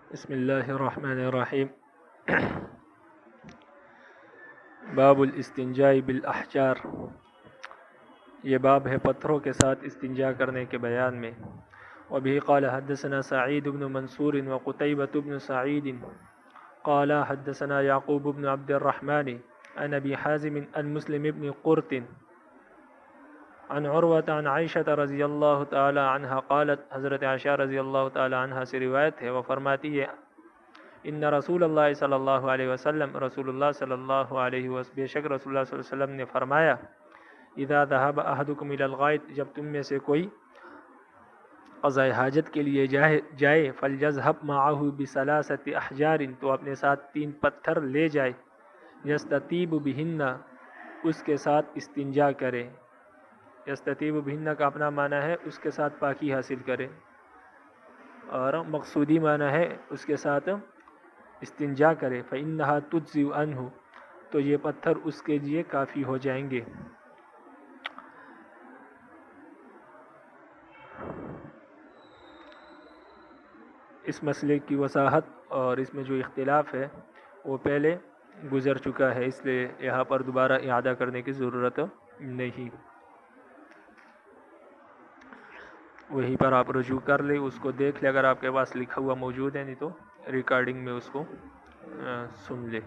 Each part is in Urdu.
بسم اللہ الرحمن الرحیم باب الاستنجاء بالاحجار، یہ باب ہے پتھروں کے ساتھ استنجا کرنے کے بیان میں۔ وبه قال حدثنا سعید بن منصور وقتيبة بن سعید قال حدثنا يعقوب بن عبد الرحمن عن ابي حازم عن مسلم بن قرط عن عروة عن عائشة رضی اللہ تعالی عنہ قالت، حضرت عائشہ رضی اللہ تعالی عنہ سے روایت ہے، وہ فرماتی ہے ان رسول اللہ صلی اللہ علیہ وسلم، رسول اللہ صلی اللہ علیہ وسلم، بے شک رسول اللہ صلی اللہ علیہ وسلم نے فرمایا، اذا ذهب احدكم الى الغائط، جب تم میں سے کوئی قضاء حاجت کے لیے جائے فليذهب معه بثلاثة احجار، تو اپنے ساتھ 3 پتھر لے جائے، یستطیب بهن، اس کے ساتھ استنجا کرے۔ یستطیب بهن کا اپنا معنی ہے اس کے ساتھ پاکی حاصل کرے، اور مقصودی معنی ہے اس کے ساتھ استنجا کرے۔ فإنها تجزئ عنہ، تو یہ پتھر اس کے لیے کافی ہو جائیں گے۔ اس مسئلے کی وضاحت اور اس میں جو اختلاف ہے وہ پہلے گزر چکا ہے، اس لیے یہاں پر دوبارہ اعادہ کرنے کی ضرورت نہیں، وہیں پر آپ رجوع کر لیں، اس کو دیکھ لیں اگر آپ کے پاس لکھا ہوا موجود ہے، نہیں تو ریکارڈنگ میں اس کو سن لیں۔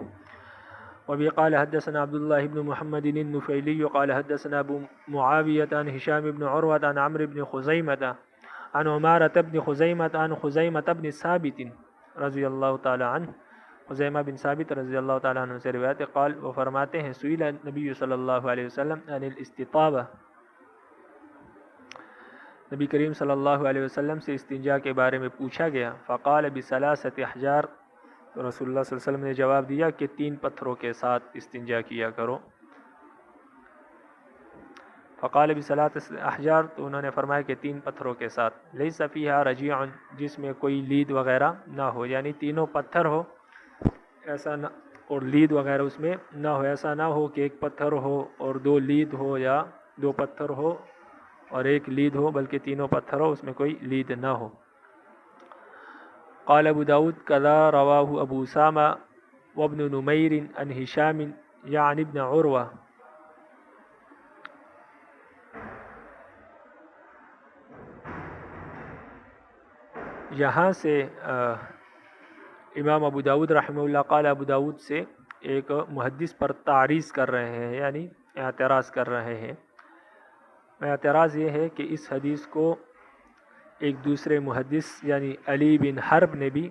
وبه قال حدثنا عبد الله بن محمد النفيلي قال حدثنا ابو معاوية عن هشام بن عروة عن عمرو بن خزيمة عن عمارة بن خزيمة عن خزيمة بن ثابت رضی اللہ تعالی عنہ، خزیمہ بن ثابت رضی اللہ تعالی عنہ سے روایت، قال، وہ فرماتے ہیں، سئل نبی صلی اللہ علیہ وسلم عن الاستطابہ، نبی کریم صلی اللہ علیہ وسلم سے استنجا کے بارے میں پوچھا گیا، فقال بثلاثة احجار، تو رسول اللہ صلی اللہ علیہ وسلم نے جواب دیا کہ 3 پتھروں کے ساتھ استنجا کیا کرو۔ فقال بثلاثة احجار، تو انہوں نے فرمایا کہ 3 پتھروں کے ساتھ، لیس فیہا رجیع، جس میں کوئی لید وغیرہ نہ ہو، یعنی تینوں پتھر ہو ایسا نہ، اور لید وغیرہ اس میں نہ ہو، ایسا نہ ہو کہ 1 پتھر ہو اور 2 لید ہو، یا 2 پتھر ہو اور 1 لید ہو، بلکہ تینوں پتھر ہو، اس میں کوئی لید نہ ہو۔ قال ابو داود کذا رواہ ابو اسامہ وابن نمیر عن ہشام یعنی ابن عروہ۔ یہاں سے امام ابو داود رحمہ اللہ، قال ابو داود سے ایک محدث پر تعریض کر رہے ہیں، یعنی اعتراض کر رہے ہیں۔ اعتراض یہ ہے کہ اس حدیث کو ایک دوسرے محدث یعنی علی بن حرب نے بھی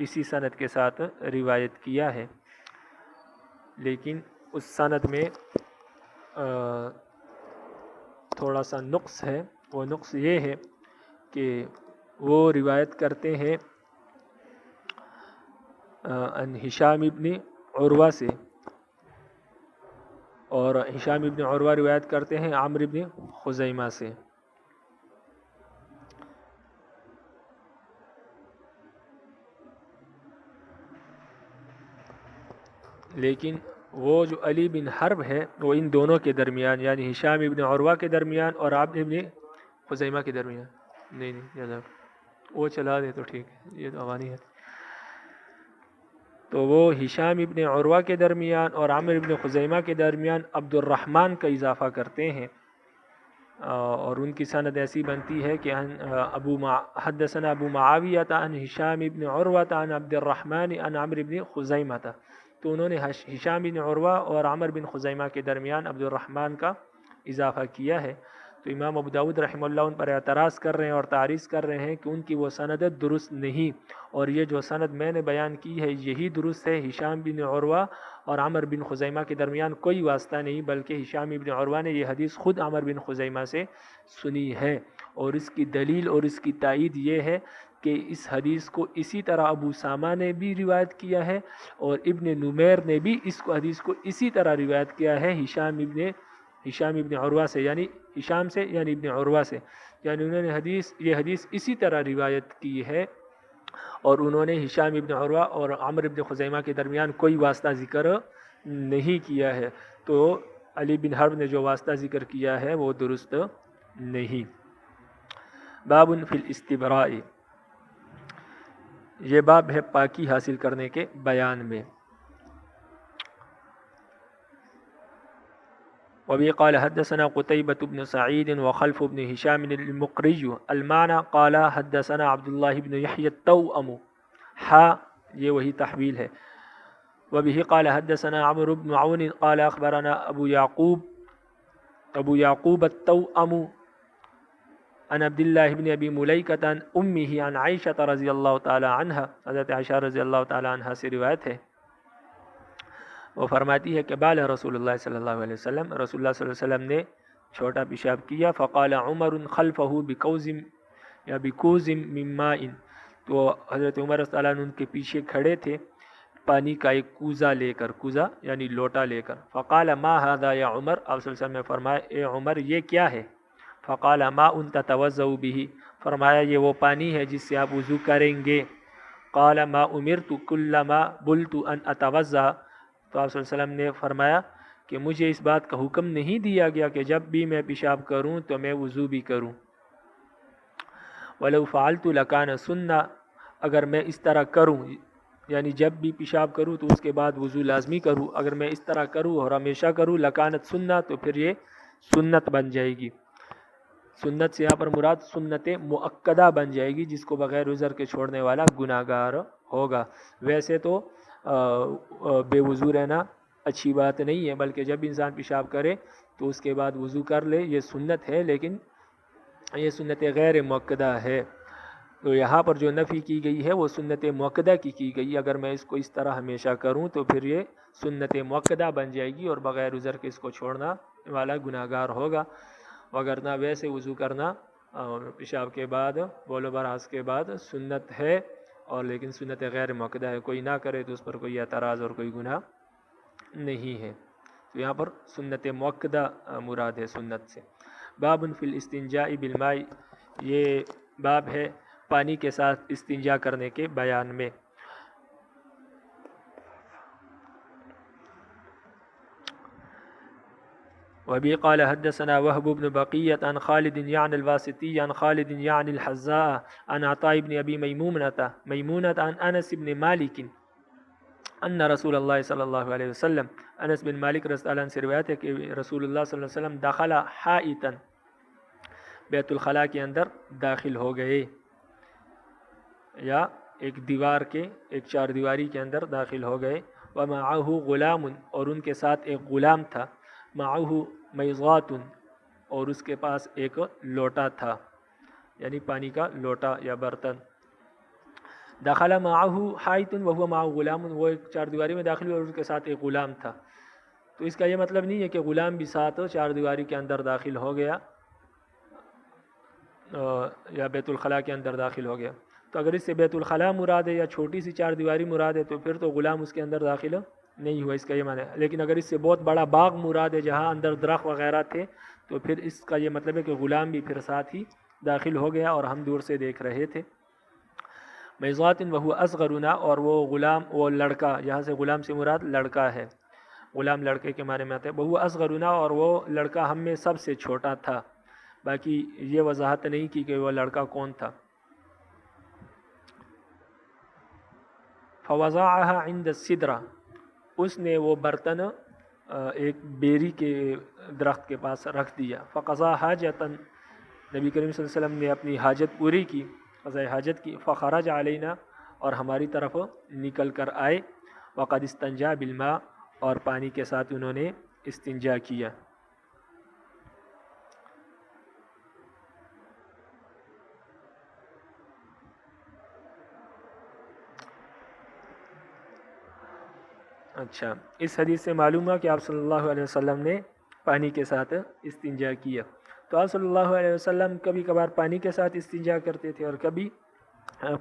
اسی سند کے ساتھ روایت کیا ہے، لیکن اس سند میں تھوڑا سا نقص ہے۔ وہ نقص یہ ہے کہ وہ روایت کرتے ہیں ان ہشام ابن عروہ سے، اور ہشام ابن عروہ روایت کرتے ہیں عمرو ابن خزیمہ سے۔ لیکن وہ جو علی بن حرب ہے وہ ان دونوں کے درمیان، یعنی ہشام ابن عروہ کے درمیان اور عمرو ابن خزیمہ کے درمیان، نہیں جزاک، وہ چلا دے تو ٹھیک ہے، یہ تو اوانی ہے۔ تو وہ ہشام ابن عروہ کے درمیان اور عمرو ابن خزیمہ کے درمیان عبد الرحمن کا اضافہ کرتے ہیں، اور ان کی سند ایسی بنتی ہے کہ حدثنا ابو معاویہ عن ہشام ابن عروہ عن عبد الرحمن عن عمرو بن خزیمہ، تو انہوں نے ہشام بن عروہ اور عمر بن خزیمہ کے درمیان عبد الرحمن کا اضافہ کیا ہے۔ تو امام ابو داود رحمہ اللہ ان پر اعتراض کر رہے ہیں اور تعریض کر رہے ہیں کہ ان کی وہ سند درست نہیں، اور یہ جو سند میں نے بیان کی ہے یہی درست ہے۔ ہشام بن عروہ اور عمر بن خزیمہ کے درمیان کوئی واسطہ نہیں، بلکہ ہشام بن عروہ نے یہ حدیث خود عمر بن خزیمہ سے سنی ہے، اور اس کی دلیل اور اس کی تائید یہ ہے کہ اس حدیث کو اسی طرح ابو اسامہ نے بھی روایت کیا ہے، اور ابن نمیر نے بھی اس کو حدیث کو اسی طرح روایت کیا ہے ہشام ابن عروہ سے، یعنی ہشام سے یعنی ابن عروہ سے، یعنی انہوں نے یہ حدیث اسی طرح روایت کی ہے، اور انہوں نے ہشام ابن عروہ اور عمرو ابن خزیمہ کے درمیان کوئی واسطہ ذکر نہیں کیا ہے۔ تو علی بن حرب نے جو واسطہ ذکر کیا ہے وہ درست نہیں۔ باب فی الاستبراء، یہ باب ہے پاکی حاصل کرنے کے بیان میں. وبه قال حدثنا قتيبة بن سعيد وخلف بن هشام المقري المعنى قال حدثنا عبد الله بن يحيى التوأم یہ وہی تحویل ہے. وبه قال حدثنا عمرو بن عون قال أخبرنا أبو يعقوب التوأم عن عبد الله بن أبي مليكة عن أمه عن عائشة رضي الله تعالى عنها. حضرت عائشہ رضی اللہ تعالی عنہ سے روایت ہے، وہ فرماتی ہے کہ بال رسول اللہ صلی اللہ علیہ وسلم، رسول اللہ صلی اللہ علیہ وسلم نے چھوٹا پیشاب کیا. فقال عمر خلفه بکوز من ماء، تو حضرت عمر رضی اللہ عنہ ان کے پیچھے کھڑے تھے پانی کا ایک کوزہ لے کر، کوزہ یعنی لوٹا لے کر. فقال ما هذا یا عمر، آپ صلی اللہ علیہ وسلم نے فرمایا اے عمر یہ کیا ہے؟ فقال ماء تتوضأ به، فرمایا یہ وہ پانی ہے جس سے آپ وضو کریں گے. قال ما امرت كلما بلت ان اتوضأ، تو آپ صلی اللہ علیہ وسلم نے فرمایا کہ مجھے اس بات کا حکم نہیں دیا گیا کہ جب بھی میں پیشاب کروں تو میں وضو بھی کروں. وَلَوْ فَعَلْتُ لَكَانَ سُنَّةً، اگر میں اس طرح کروں یعنی جب بھی پیشاب کروں تو اس کے بعد وضو لازمی کروں، اگر میں اس طرح کروں اور ہمیشہ کروں لَكَانَتْ سُنَّةً، تو پھر یہ سنت بن جائے گی. سنت سے یہاں پر مراد سنت مؤکدہ بن جائے گی، جس کو بغیر عذر کے چھوڑنے والا گناہ گار ہوگا. ویسے تو بے وضو رہنا اچھی بات نہیں ہے، بلکہ جب انسان پیشاب کرے تو اس کے بعد وضو کر لے، یہ سنت ہے، لیکن یہ سنت غیر مؤکدہ ہے. تو یہاں پر جو نفی کی گئی ہے وہ سنت مؤکدہ کی گئی. اگر میں اس کو اس طرح ہمیشہ کروں تو پھر یہ سنت مؤکدہ بن جائے گی اور بغیر عذر کے اس کو چھوڑنا والا گناہ گار ہوگا. وگرنہ ویسے وضو کرنا پیشاب کے بعد، بول و براز کے بعد سنت ہے، اور لیکن سنت غیر مؤکدہ ہے، کوئی نہ کرے تو اس پر کوئی اعتراض اور کوئی گناہ نہیں ہے. تو یہاں پر سنت مؤکدہ مراد ہے سنت سے. باب فی الاستنجاء بالماء، یہ باب ہے پانی کے ساتھ استنجا کرنے کے بیان میں. وبه قال حدثنا وهب بن بقية عن خالد يعني الواسطي عن خالد يعني الحذاء عن عطاء بن أبي ميمونة عن أنس بن مالك ان رسول اللہ صلی اللہ علیہ وسلم، انس بن مالک رضی اللہ عنہ سے روایت ہے کہ رسول اللہ صلی اللہ علیہ وسلم دخل حائطا، بیت الخلاء کے اندر داخل ہو گئے، یا ایک دیوار کے، ایک چار دیواری کے اندر داخل ہو گئے. ومعه غلام، اور ان کے ساتھ ایک غلام تھا. معه میضات، اور اس کے پاس ایک لوٹا تھا، یعنی پانی کا لوٹا یا برتن. دخل معه حائط وهو معه غلام، وہ ایک چار دیواری میں داخل ہوئے اور اس کے ساتھ ایک غلام تھا. تو اس کا یہ مطلب نہیں ہے کہ غلام بھی ساتھ چار دیواری کے اندر داخل ہو گیا یا بیت الخلاء کے اندر داخل ہو گیا. تو اگر اس سے بیت الخلاء مراد ہے یا چھوٹی سی چار دیواری مراد ہے تو پھر تو غلام اس کے اندر داخل نہیں ہوا، اس کا یہ معنی ہے. لیکن اگر اس سے بہت بڑا باغ مراد ہے جہاں اندر درخت وغیرہ تھے تو پھر اس کا یہ مطلب ہے کہ غلام بھی پھر ساتھ ہی داخل ہو گیا اور ہم دور سے دیکھ رہے تھے. میضات وهو اصغرنا، اور وہ غلام، وہ لڑکا، یہاں سے غلام سے مراد لڑکا ہے، غلام لڑکے کے معنی میں آتا ہے. وهو اصغرنا، اور وہ لڑکا ہم میں سب سے چھوٹا تھا. باقی یہ وضاحت نہیں کی کہ وہ لڑکا کون تھا. فوضعها عند السدرہ، اس نے وہ برتن ایک بیری کے درخت کے پاس رکھ دیا. فقضا حاجتا، نبی کریم صلی اللہ علیہ وسلم نے اپنی حاجت پوری کی، قضاء حاجت کی. فخرج علینا، اور ہماری طرف نکل کر آئے. وقد استنجا بالماء، اور پانی کے ساتھ انہوں نے استنجا کیا. اچھا، اس حدیث سے معلوم ہوا کہ آپ صلی اللہ علیہ وسلم نے پانی کے ساتھ استنجا کیا. تو آپ صلی اللہ علیہ وسلم کبھی کبھار پانی کے ساتھ استنجا کرتے تھے اور کبھی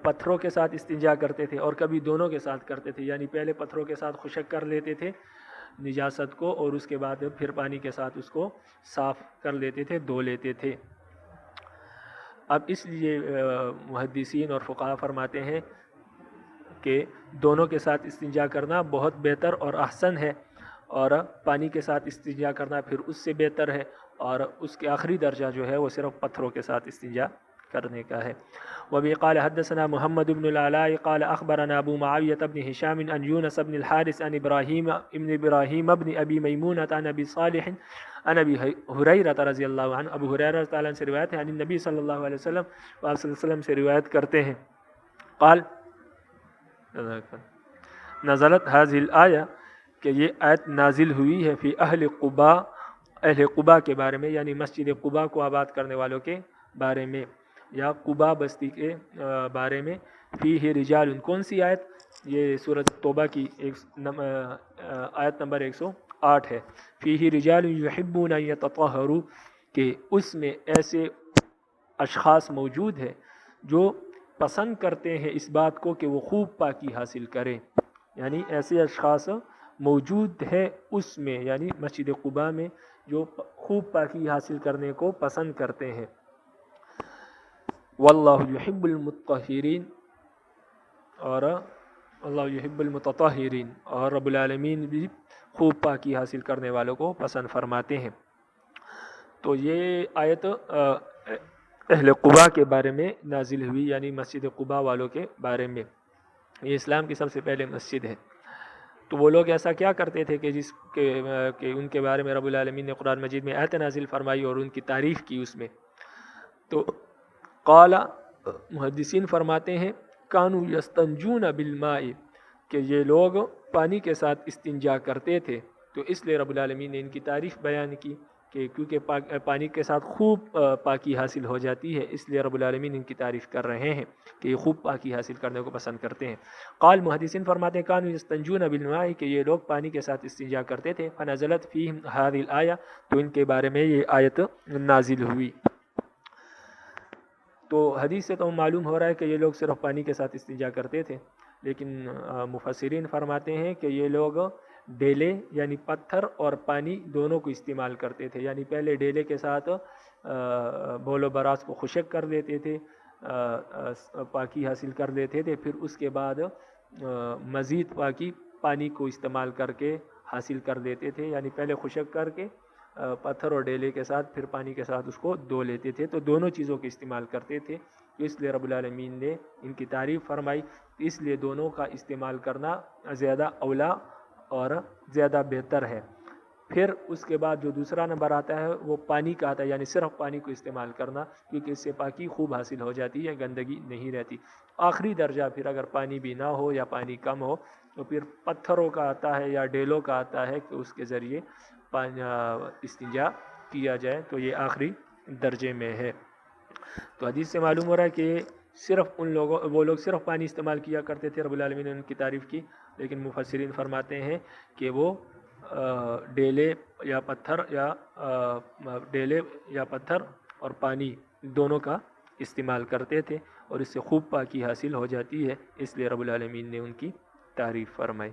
پتھروں کے ساتھ استنجا کرتے تھے اور کبھی دونوں کے ساتھ کرتے تھے. یعنی پہلے پتھروں کے ساتھ خشک کر لیتے تھے نجاست کو، اور اس کے بعد پھر پانی کے ساتھ اس کو صاف کر لیتے تھے، دھو لیتے تھے. اب اس لیے محدثین اور فقہا فرماتے ہیں کہ دونوں کے ساتھ استنجا کرنا بہت بہتر اور احسن ہے، اور پانی کے ساتھ استنجا کرنا پھر اس سے بہتر ہے، اور اس کے آخری درجہ جو ہے وہ صرف پتھروں کے ساتھ استنجا کرنے کا ہے۔ وبه قال حدثنا محمد بن العلاء قال اخبرنا ابو معاوية بن هشام عن يونس بن الحارث عن ابراهيم بن ابي ميمونة عن ابي صالح عن ابي هريرة رضی اللہ عنہ، ابو ہریرہ تعالیٰ عنہ سے روایت ہے، عن النبی صلی اللہ علیہ وسلم، آپ صلی اللہ علیہ وسلم سے روایت کرتے ہیں، قال نزلت هذه الآیہ کہ یہ آیت نازل ہوئی ہے فی اہل قباء، اہل قباء کے بارے میں، یعنی مسجد قباء کو آباد کرنے والوں کے بارے میں، یا قباء بستی کے بارے میں، فیہ رجال، کون سی آیت؟ یہ سورۃ توبہ کی آیت نمبر 108 ہے، فیہ رجال یحبون ان یتطہروا، کہ اس میں ایسے اشخاص موجود ہیں جو پسند کرتے ہیں اس بات کو کہ وہ خوب پاکی حاصل کریں، یعنی ایسے اشخاص موجود ہیں اس میں، یعنی مسجد قباء میں، جو خوب پاکی حاصل کرنے کو پسند کرتے ہیں۔ واللہ یحب المطہرین، اور اللہ یحب المتطہرین، اور رب العالمین بھی خوب پاکی حاصل کرنے والوں کو پسند فرماتے ہیں۔ تو یہ آیت اہل قباء کے بارے میں نازل ہوئی، یعنی مسجد قباء والوں کے بارے میں۔ یہ اسلام کی سب سے پہلے مسجد ہے۔ تو وہ لوگ ایسا کیا کرتے تھے کہ ان کے بارے میں رب العالمین نے قرآن مجید میں آیت نازل فرمائی اور ان کی تعریف کی اس میں۔ تو قال، محدثین فرماتے ہیں، کانوا یستنجون بالماء، کہ یہ لوگ پانی کے ساتھ استنجا کرتے تھے، تو اس لیے رب العالمین نے ان کی تعریف بیان کی کہ کیونکہ پانی کے ساتھ خوب پاکی حاصل ہو جاتی ہے، اس لیے رب العالمین ان کی تعریف کر رہے ہیں کہ یہ خوب پاکی حاصل کرنے کو پسند کرتے ہیں۔ قال، محدثین فرماتے ہیں، کانوا یستنجون بالماء، کہ یہ لوگ پانی کے ساتھ استنجا کرتے تھے، فنزلت فیہم هذه الآیہ، تو ان کے بارے میں یہ آیت نازل ہوئی۔ تو حدیث سے تو معلوم ہو رہا ہے کہ یہ لوگ صرف پانی کے ساتھ استنجا کرتے تھے، لیکن مفسرین فرماتے ہیں کہ یہ لوگ ڈیلے یعنی پتھر اور پانی دونوں کو استعمال کرتے تھے، یعنی پہلے ڈیلے کے ساتھ بول و براز کو خشک کر دیتے تھے، پاکی حاصل کر لیتے تھے، پھر اس کے بعد مزید پاکی پانی کو استعمال کر کے حاصل کر دیتے تھے، یعنی پہلے خشک کر کے پتھر اور ڈیلے کے ساتھ پھر پانی کے ساتھ اس کو دھو لیتے تھے، تو دونوں چیزوں کے استعمال کرتے تھے، اس لیے رب العالمین نے ان کی تعریف فرمائی، اس لیے دونوں کا استعمال کرنا زیادہ اولا اور زیادہ بہتر ہے۔ پھر اس کے بعد جو دوسرا نمبر آتا ہے وہ پانی کا آتا ہے، یعنی صرف پانی کو استعمال کرنا، کیونکہ اس سے پاکی خوب حاصل ہو جاتی ہے، گندگی نہیں رہتی۔ آخری درجہ پھر اگر پانی بھی نہ ہو یا پانی کم ہو تو پھر پتھروں کا آتا ہے یا ڈیلوں کا آتا ہے کہ اس کے ذریعے استنجا کیا جائے، تو یہ آخری درجے میں ہے۔ تو حدیث سے معلوم ہو رہا ہے کہ صرف وہ لوگ صرف پانی استعمال کیا کرتے تھے، رب العالمین نے ان کی تعریف کی، لیکن مفسرین فرماتے ہیں کہ وہ ڈیلے یا پتھر اور پانی دونوں کا استعمال کرتے تھے، اور اس سے خوب پاکی حاصل ہو جاتی ہے، اس لیے رب العالمین نے ان کی تعریف فرمائی۔